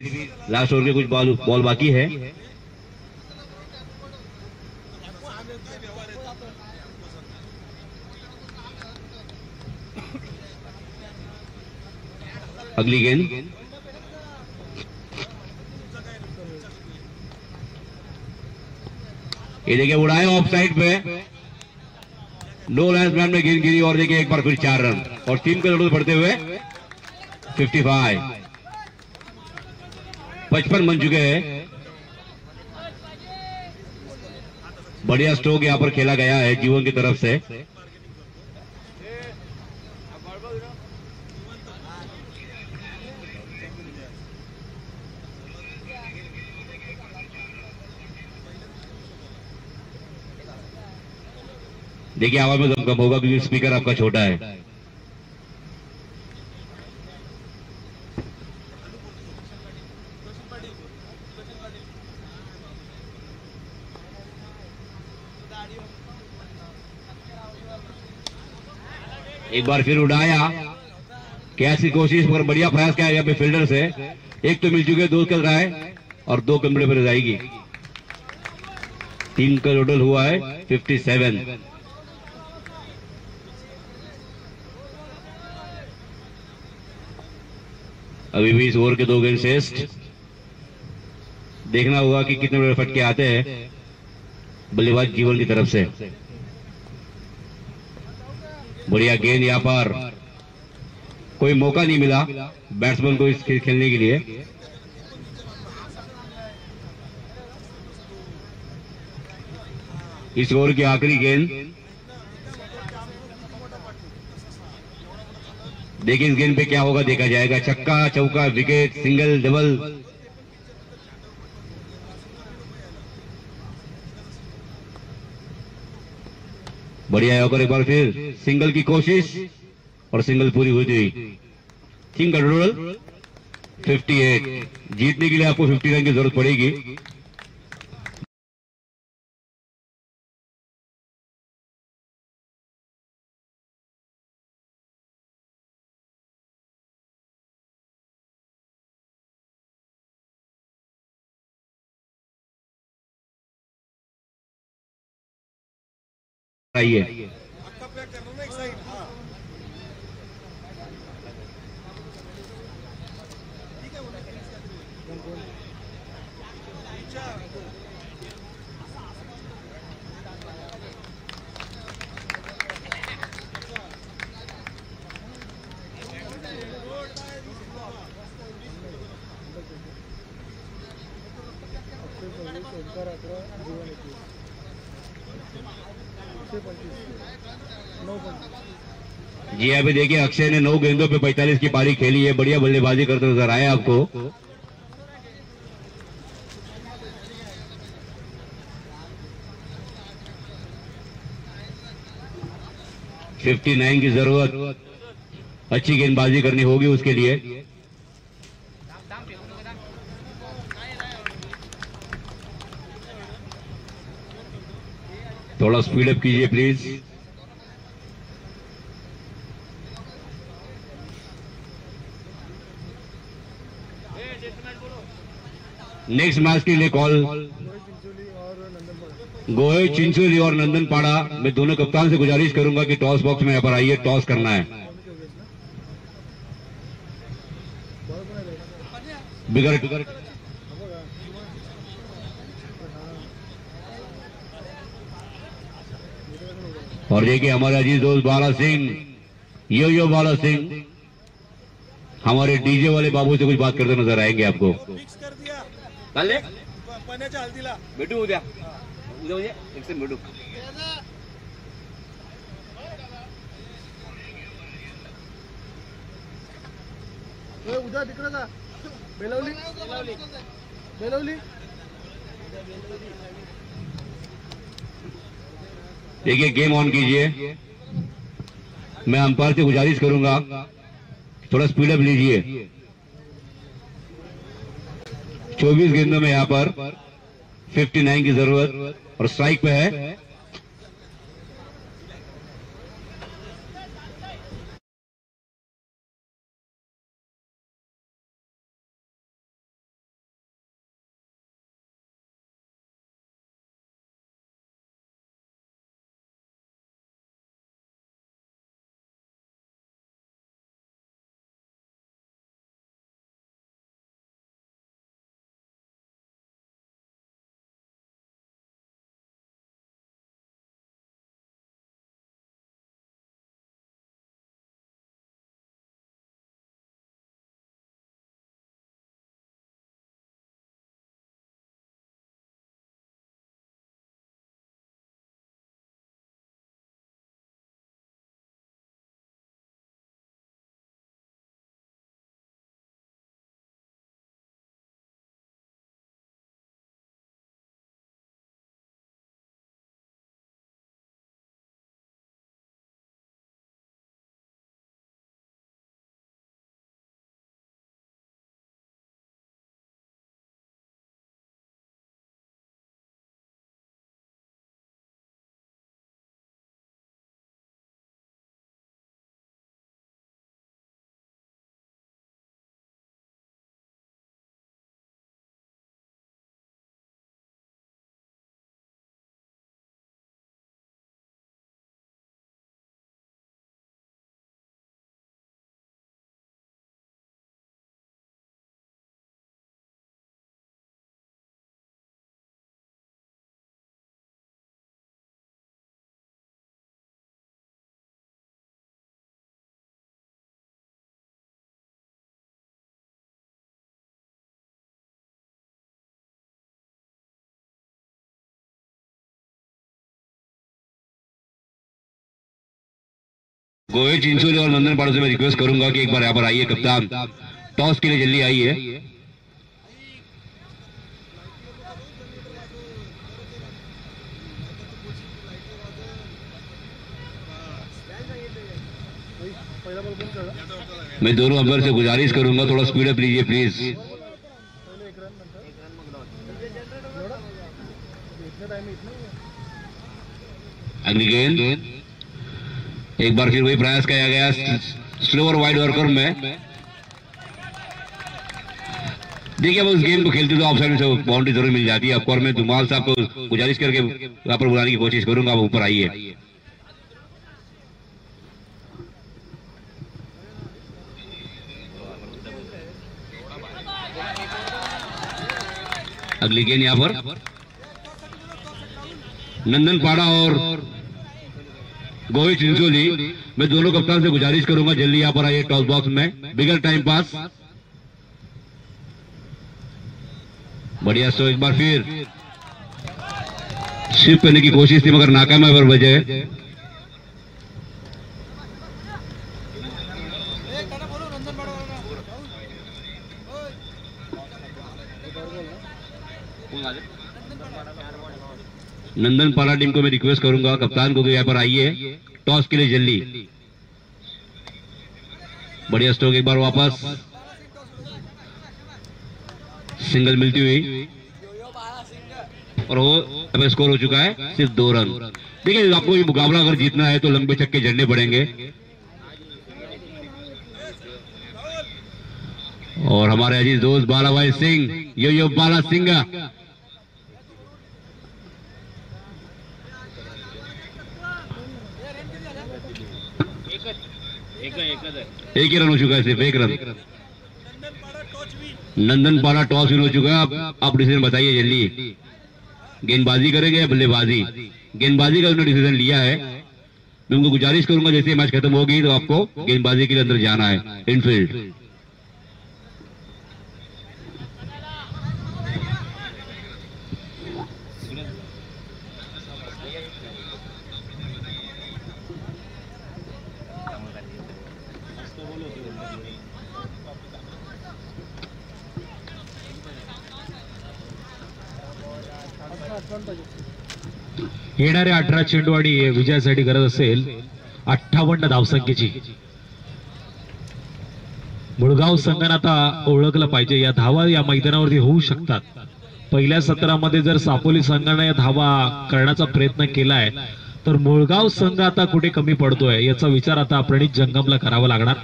Last over के कुछ ball बाकी है। अगली गेंद ये देखिए उड़ाए of side pay, no linesman में गेंद गिरी और देखिए एक बार फिर 4 रन और टीम का जरूरत बढ़ते हुए 55 55 बन चुके हैं। बढ़िया स्ट्रोक यहां पर खेला गया है जीवन की तरफ से। देखिए आवाज में कम होगा क्योंकि स्पीकर आपका छोटा है। एक बार फिर उड़ाया, कैच की कोशिश मगर बढ़िया प्रयास किया यहाँ पे फील्डर से। एक तो मिल चुके, 2 कर रहा है और 2 कमरे पर जाएगी। टीम का टोटल हुआ है 57। अभी भी इस ओवर के 2 गेंद शेष, देखना होगा कि कितने बड़े फटके आते हैं बल्लेबाज जीवन की तरफ से। बढ़िया गेंद, यहां पर कोई मौका नहीं मिला बैट्समैन को इस खेलने के लिए। इस ओवर की आखिरी गेंद, देखिए इस गेंद पे क्या होगा देखा जाएगा। छक्का, चौका, विकेट, सिंगल, डबल। बढ़िया है और एक बार फिर सिंगल की कोशिश और सिंगल पूरी हुई थी। टीम का टोटल 58। जीतने के लिए आपको 50 रन की जरूरत पड़ेगी। आइए जी अभी देखिए अक्षय ने 9 गेंदों पे 45 की पारी खेली है। बढ़िया बल्लेबाजी करते नजर आए आपको। फिफ्टी 59 की जरूरत, अच्छी गेंदबाजी करनी होगी उसके लिए। थोड़ा स्पीड अप कीजिए प्लीज। नेक्स्ट मैच के लिए कॉल गोहे चिंचोली और नंदन पाड़ा। मैं दोनों कप्तान से गुजारिश करूंगा कि टॉस बॉक्स में यहाँ पर आइए, टॉस करना है। बिगड़ और देखिए हमारे अजीज दोस्त बाला सिंह, यो बाला सिंह हमारे डीजे वाले बाबू से कुछ बात करते नजर आएंगे आपको। भेटू उद्या भेटू। उद्या तिकडे जा, बेलवली बेलवली। देखिए गेम ऑन कीजिए। मैं अंपायर से गुजारिश करूंगा थोड़ा स्पीड अप लीजिए। 24 गेंदों में यहां पर 59 की जरूरत और स्ट्राइक पे है गोविंद चिंचोली और नंदन पाड़ा से मैं रिक्वेस्ट करूंगा कि एक बार यहाँ पर आइए कप्तान, टॉस के लिए जल्दी आइए। पहिला बॉल बंद करा. मैं दोनों अंपायर से गुजारिश करूंगा थोड़ा स्पीड अप लीजिए प्लीज। पहिले एक रन नंतर एवढा इतना टाइम इतना अगली गेंद एक बार फिर वही प्रयास किया गया स्लोअर वाइड वर्कर में। देखिए अब उस गेम को खेलते तो ऑफ साइड में बाउंड्री जरूर मिल जाती है आपको, और मैं धुमाल साहब को गुजारिश करके यहाँ पर बुलाने की कोशिश करूंगा, आप ऊपर आइए। अगली गेंद यहाँ पर नंदन पाड़ा और गोविंद चिंचोली, मैं दोनों कप्तान से गुजारिश करूंगा जल्दी यहाँ पर आइए टॉस बॉक्स में, बिगर टाइम पास। बढ़िया स्ट्रोक एक बार फिर शिफ्ट करने की कोशिश थी मगर नाकाम है वजह। नंदन पाला टीम को मैं रिक्वेस्ट करूंगा कप्तान को यहाँ पर आइए टॉस के लिए जल्दी। बढ़िया स्ट्रोक एक बार वापस, सिंगल मिलती हुई और वो स्कोर हो चुका है सिर्फ 2 रन। देखिए आपको ये मुकाबला अगर जीतना है तो लंबे छक्के जड़ने पड़ेंगे, और हमारे अजीज दोस्त बाला भाई सिंह यो बाला सिंह एक ही रन हो चुका है, सिर्फ 1 रन। नंदन पाड़ा टॉस विन हो चुका है। आप डिसीजन बताइए जल्दी, गेंदबाजी करेंगे या बल्लेबाजी? गेंदबाजी का उन्होंने डिसीजन लिया है। मैं उनको गुजारिश करूंगा जैसे मैच खत्म होगी तो आपको गेंदबाजी के लिए अंदर जाना है इनफील्ड। येणाऱ्या 18 चेंडूवाडी विजयासाठी गरज असेल 58 धावसंख्येची। मुळगाव संघाने आता ओळखलं पाहिजे या धावा या मैदानावरती होऊ शकतात। पहिल्या सत्रामध्ये जर सापोली संघाने या धावा करण्याचा प्रयत्न केलाय तर मुळगाव संघ आता कुठे कमी पडतोय याचा विचार आता प्रणित जंगमला करावा लागणार।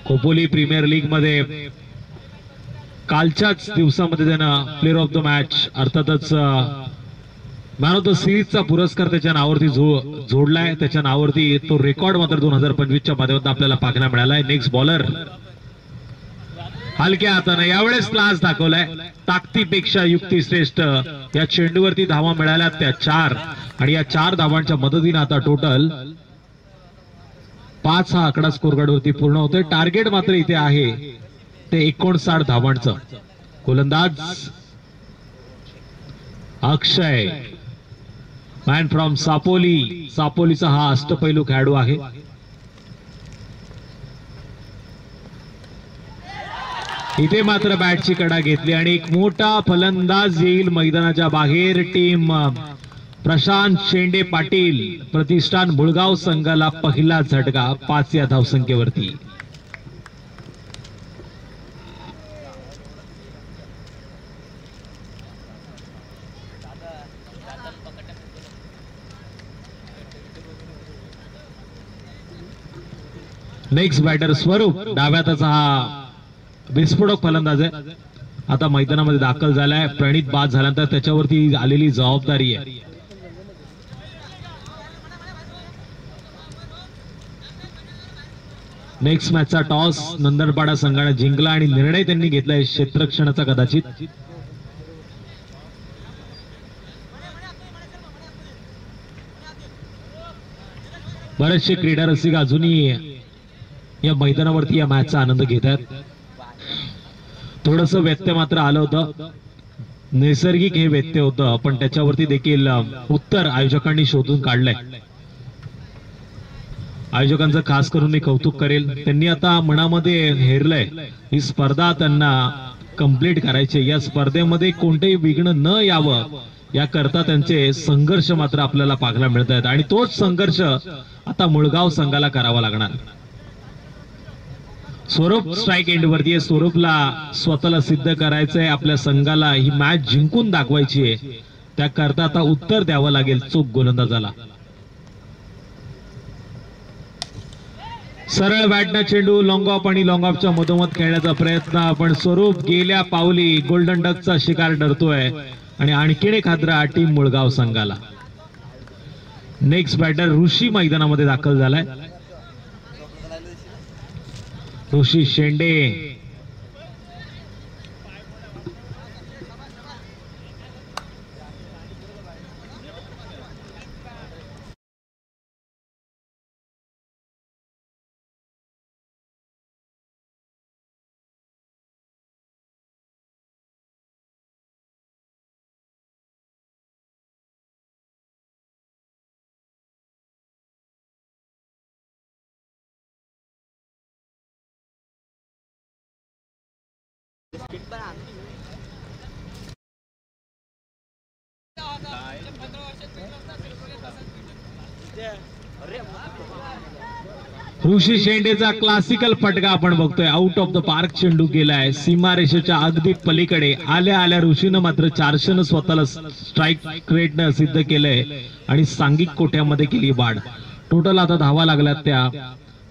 खोपोली प्रीमियर लीग मध्ये कालच्याच दिवसामध्ये त्यानं प्लेअर ऑफ द मॅच अर्थातच मॅन ऑफ द सिरीजचा पुरस्कार त्याच्या नावावरती जोडलाय। त्याच्या नावावरती तो रेकॉर्ड मात्र 2025 च्या माध्यमातून आपल्याला पाहायला मिळालाय। नेक्स्ट बॉलर हलक्या हाताने यावेळेस क्लास दाखवलाय, ताकदीपेक्षा युक्ती श्रेष्ठ। या चेंडूवरती धावा मिळाल्या त्या 4 आणि या 4 धावांच्या मदतीने आता टोटल 5 हा आकडा स्कोर कार्ड वरती पूर्ण होतोय। टार्गेट मात्र इथे आहे ते 59 धावांचं। गोलंदाज अक्षय मॅन फ्रॉम सापोली, सापोलीचा हा अष्टपैलू खेळाडू आहे। इथे मात्र बॅटची कडा घेतली आणि एक मोठा फलंदाज येईल मैदानाच्या बाहेर। टीम प्रशांत शेंडे पाटील प्रतिष्ठान मुळगाव संघाला पहिला झटका 5 या धावसंख्येवरती। नेक्स्ट बॅटर स्वरूप डाव्याचा हा विस्फोटक फलंदाज आहे, आता मैदानामध्ये दाखल झालाय। प्रणित बाद झाल्यानंतर त्याच्यावरती आलेली जबाबदारी आहे। नेक्स्ट मॅचचा टॉस नंदनपाडा संघाने जिंकला आणि निर्णय त्यांनी घेतलाय क्षेत्ररक्षणाचा कदाचित। बरेचसे क्रीडा रसिक अजूनही या मैदानावरती या मॅचचा आनंद घेत आहेत। थोडस व्यत्यय मात्र आलं होतं, नैसर्गिक हे व्यत्यय होतं, पण त्याच्यावरती देखील उत्तर आयोजकांनी शोधून काढलंय। आयोजकांचं खास करून मी कौतुक करेल. त्यांनी आता मनामध्ये हेरलंय ही स्पर्धा त्यांना कंप्लीट करायची. या स्पर्धेमध्ये कोणतेही विघ्न न यावं याकरता त्यांचे संघर्ष मात्र आपल्याला पाहायला मिळत आहेत आणि तोच संघर्ष आता मुळगाव संघाला करावा लागणार. स्वरूप स्ट्राईक एंड वरती आहे. स्वरूपला स्वतःला सिद्ध करायचंय, आपल्या संघाला ही मॅच जिंकून दाखवायची आहे. त्याकरता आता उत्तर द्यावं लागेल चूक गोलंदाजाला. सरळ बॅटनं चेंडू लॉंग ऑफ आणि लॉंग ऑफच्या मधोमध खेळण्याचा प्रयत्न, पण स्वरूप गेल्या पावली गोल्डन डकचा शिकार ठरतोय आणि आणखीन एक हादरा टीम मुळगाव संघाला. नेक्स्ट बॅटर ऋषी मैदानामध्ये दाखल झालाय. ऋषी शेंडे ऋषी शेंडेचा क्लासिकल फटका आपण बघतोय. आउट ऑफ द पार्क चेंडू गेलाय सीमारेषेच्या अगदी पलीकडे. आल्या आल्या ऋषीनं मात्र 400 स्वतःला स्ट्राईक रेटनं सिद्ध केलंय आणि सांघिक कोट्यामध्ये केली वाढ. टोटल आता धावा लागल्यात त्या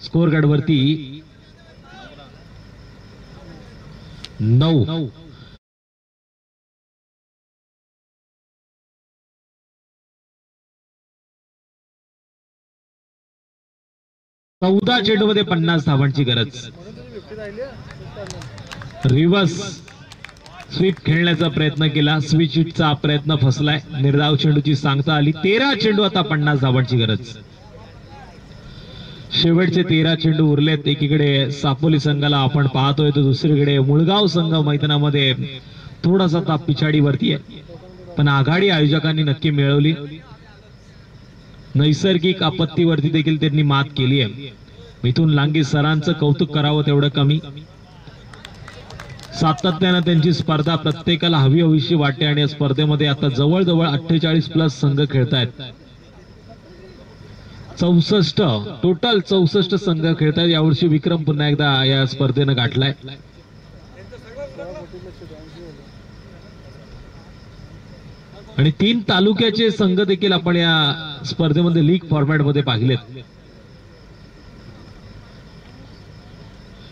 स्कोर कार्ड वरती 9. चौदा चेंडूमध्ये 50 धावांची गरज. रिव्हर्स स्वीप खेळण्याचा प्रयत्न केला, स्विच हिटचा प्रयत्न फसलाय. निर्धाव चेंडूची सांगता आली. 13 चेंडू आता 50 धावांची गरज. शेवटचे 13 चेंडू उरलेत. एकीकडे सापोली संघाला आपण पाहतोय तर दुसरीकडे मुळगाव संघ मैदानामध्ये थोडासा ताप पिछाडीवरती आहे, पण आघाडी आयोजकांनी नक्की मिळवली. नैसर्गिक आपत्तीवरती देखील त्यांनी मात केली आहे. मिथुन लांगे सरांचं कौतुक करावं तेवढं कमी. सातत्यानं त्यांची स्पर्धा प्रत्येकाला हवी हवीशी वाटते आणि या स्पर्धेमध्ये आता जवळजवळ 48+ संघ खेळतायत. 64 टोटल 64 संघ खेळतायत. यावर्षी विक्रम पुन्हा एकदा या स्पर्धेनं गाठलाय. आणि 3 तालुक्याचे संघ देखील आपण या स्पर्धेमध्ये लीग फॉर्मॅट मध्ये पाहिलेत.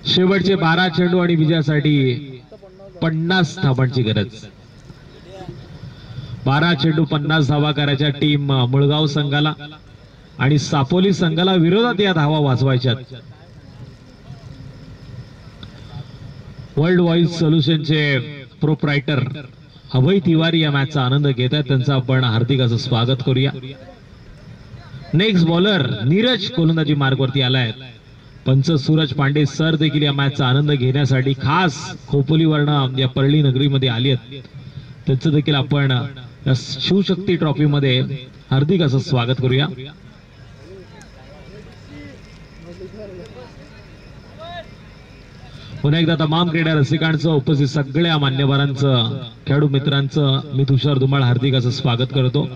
शेवटचे 12 चेंडू आणि विजयासाठी 50 धावांची गरज. 12 चेंडू 50 धावा करायच्या टीम मुळगाव संघाला आणि सापोली संघाला विरोधात या धावा वाचवायच्यात. वर्ल्ड वॉइस सोल्युशनचे प्रोप्रायटर अभय तिवारी या मॅचचा आनंद घेत आहेत. त्यांचं आपण हार्दिक असं स्वागत करूया. नेक्स्ट बॉलर नीरज गोलंदाजी मार्गवरती आलाय. पंच सूरज पांडे सर देखील या मॅचचा आनंद घेण्यासाठी खास खोपोलीवरनं या परळी नगरीमध्ये आली आहेत. त्यांचं देखील आपण या शिवशक्ती ट्रॉफी मध्ये हार्दिक असं स्वागत करूया. पुन्हा एकदा तमाम क्रीडा रसिकांचं, उपस्थित सगळ्या मान्यवरांचं, खेळाडू मित्रांचं मी तुषार धुमाळ हार्दिक असं स्वागत करतो.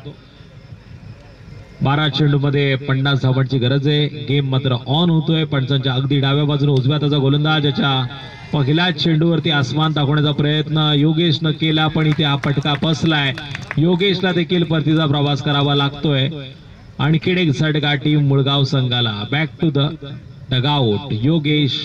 12 चेंडू मध्ये 50 धावांची गरज आहे. गेम मात्र ऑन होतोय. पंचांच्या अगदी डाव्या बाजूने उजव्या हाताचा गोलंदाज याच्या पहिल्या चेंडूवरती आसमान दाखवण्याचा प्रयत्न योगेशनं केला, पण इथे हा फटका बसलाय. योगेशला देखील परतीचा प्रवास करावा लागतोय. आणखीन एक झटका टीम मुळगाव संघाला. Back to the dugout Yogesh.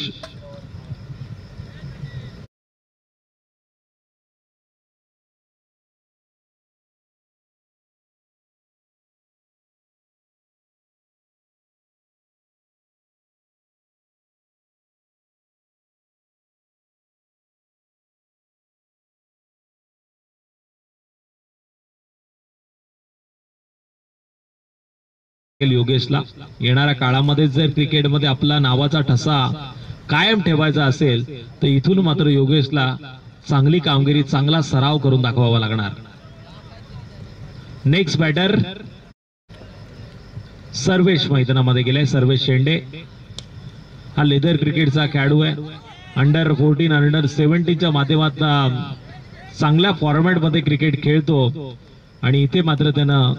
योगेशला येणाऱ्या काळामध्ये जर क्रिकेटमध्ये आपला नावाचा ठसा कायम ठेवायचा असेल तर इथून मात्र योगेशला चांगली कामगिरी, चांगला सराव करून दाखवावा लागणार. नेक्स्ट बॅटर सर्वेश मैदानामध्ये गेलाय. सर्वेश शेंडे हा लेदर क्रिकेटचा खेळाडू आहे. अंडर 14 अंडर 17च्या माध्यमातून चांगल्या फॉर्मॅट मध्ये क्रिकेट खेळतो आणि इथे मात्र त्यानं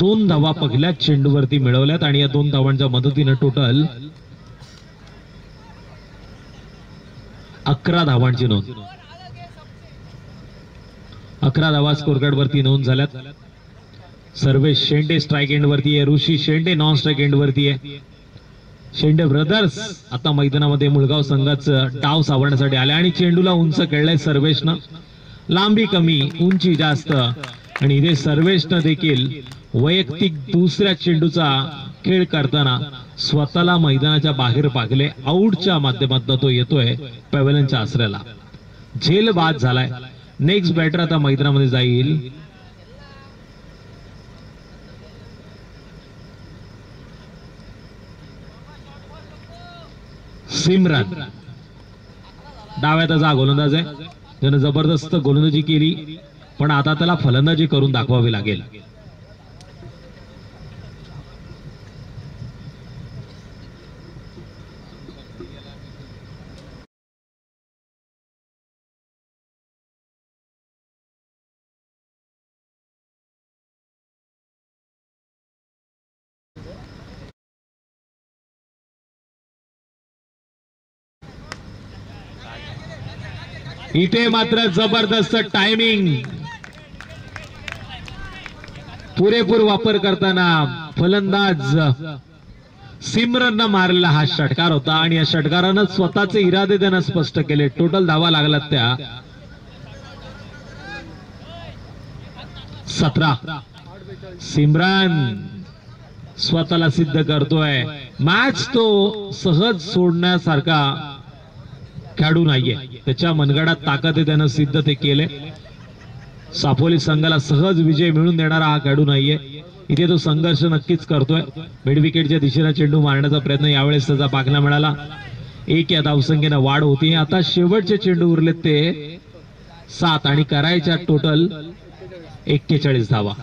2 धावा पहिल्याच चेंडूवरती मिळवल्यात आणि या 2 धावांच्या मदतीनं टोटल 11 धावांची नोंद. 11 धावा स्कोर कार्ड वरती नोंद झाल्यात. सर्वेश शेंडे स्ट्राईक एंड वरती आहे. ऋषी शेंडे नॉन स्ट्राईक एंड वरती आहे. शेंडे ब्रदर्स आता मैदानामध्ये मुळगाव संघाचं डाव सावरण्यासाठी आले आणि चेंडूला उंच खेळलाय सर्वेशनं. लांबी कमी उंची जास्त आणि इथे सर्वेशनं देखील वैयक्तिक दुसऱ्या चेंडूचा खेळ करताना स्वतःला मैदानाच्या बाहेर पागले. आऊटच्या माध्यमातून तो येतोय पॅव्हलियनच्या आसऱ्याला. झेल बाद झालाय. नेक्स्ट बॅटर आता मैदानामध्ये जाईल सिमरन. डाव्यात जा गोलंदाज आहे. त्यानं जबरदस्त गोलंदाजी केली पण आता त्याला फलंदाजी करून दाखवावी लागेल. इथे मात्र जबरदस्त टायमिंग पुरेपूर वापर करताना फलंदाज सिमरननं मारलेला हा षटकार होता आणि या षटकारानं स्वतःचे इरादे त्यानं स्पष्ट केले. टोटल धावा लागलात त्या 17. सिमरन स्वतःला सिद्ध करतोय. मॅच तो सहज सोडण्यासारखा खेळाडू नाहीये. त्याच्या मनगडात ताकद आहे. त्यानं सिद्ध ते केले. सापोली संघाला सहज विजय मिळून देणारा हा खेळाडू नाहीये. इथे तो संघर्ष नक्कीच करतोय. मिड विकेटच्या दिशेने चेंडू मारण्याचा प्रयत्न यावेळेस त्याचा पाहायला मिळाला. 1 या धावसंख्येनं वाढ होती. आता शेवटचे चेंडू उरलेत ते 7 आणि करायच्या टोटल 41 धावा.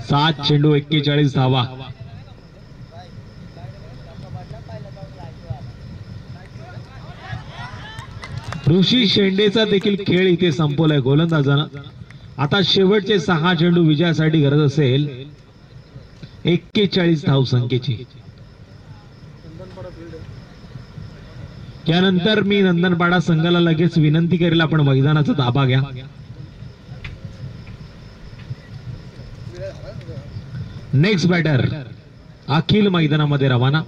7 चेंडू 41 धावा. ऋषी शेंडेचा देखील खेळ इथे संपवलाय गोलंदाजानं. आता शेवटचे 6 चेंडू विजयासाठी गरज असेल 41 धावसंख्येची. त्यानंतर मी नंदनपाडा संघाला लगेच विनंती करेल आपण मैदानाचा ताबा घ्या. नेक्स्ट बॅटर अखिल मैदानामध्ये रवाना.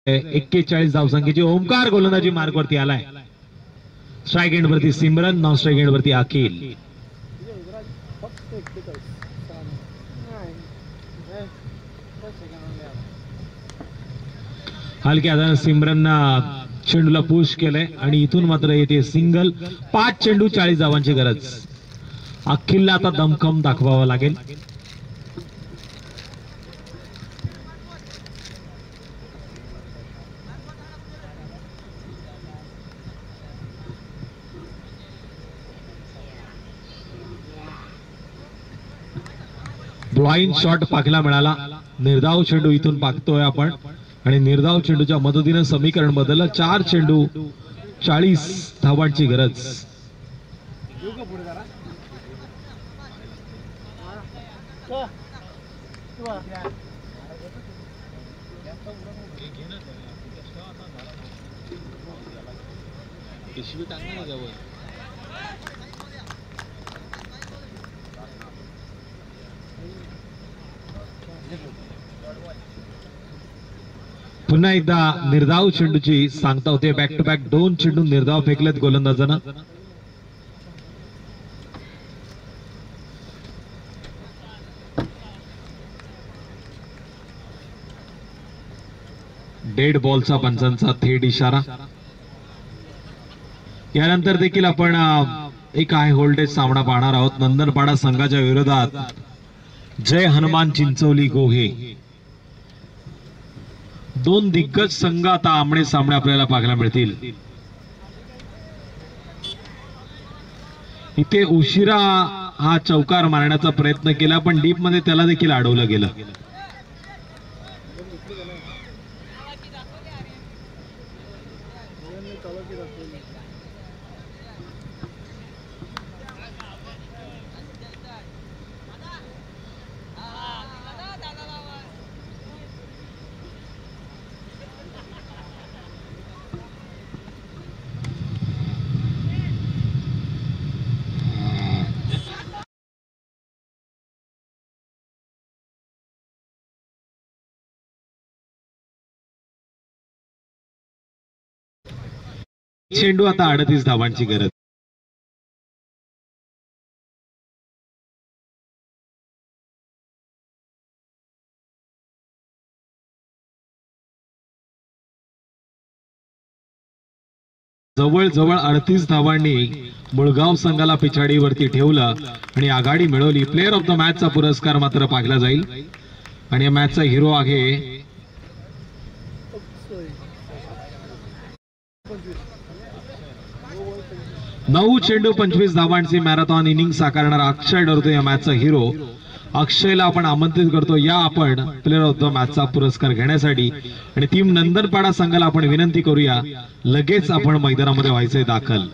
एक्केचाळीस धावसंख्येची ओमकार गोलंदाजी मार्गवरती आलाय. स्ट्राईक एंड वरती सिमरन, नॉन स्ट्राईक एंड वरती अखिल. हलक्या हाताने सिमरन चेंडूला पुश केलंय आणि इथून मात्र येते सिंगल. 5 चेंडू 40 धावांची गरज. अखिलला आता दमखम दाखवावा लागेल. ब्लाइंड शॉट पाहायला मिळाला. निर्धाव चेंडू इथून पाहतोय आपण आणि निर्धाव चेंडूच्या मदतीने समीकरण बदललं. 4 चेंडू 40 धावांची गरज. पुन्हा एकदा निर्धाव चेंडूची सांगता होते. बॅक टू बॅक 2 चेंडू निर्धाव फेकलेत गोलंदाजांना. डेड बॉलचा पंचांचा थेट इशारा. यानंतर देखील आपण एक हाय होल्डेज सामना पाहणार आहोत. नंदनपाडा संघाच्या विरोधात जय हनुमान चिंचोली गोहे. 2 दिग्गज संघ आता आमने सामने आपल्याला पाहायला मिळतील. इथे उशिरा हा चौकार मारण्याचा प्रयत्न केला पण डीप मध्ये त्याला देखील अडवलं गेलं. चेंडू आता 38 धावांची गरज. जवळजवळ 38 धावांनी मुळगाव संघाला पिछाडीवरती ठेवलं आणि आघाडी मिळवली. प्लेअर ऑफ द मॅचचा पुरस्कार मात्र पाहिला जाईल आणि या मॅचचा हिरो आहे 9 चेंडू 25 धावांची मॅरेथॉन इनिंग साकारणारा अक्षय ठरतो या मॅचचा हिरो. अक्षयला आपण आमंत्रित करतो या आपण प्लेअर ऑफ द मॅचचा पुरस्कार घेण्यासाठी. आणि टीम नंदनपाडा संघाला आपण विनंती करूया लगेच आपण मैदानामध्ये व्हायचंय दाखल.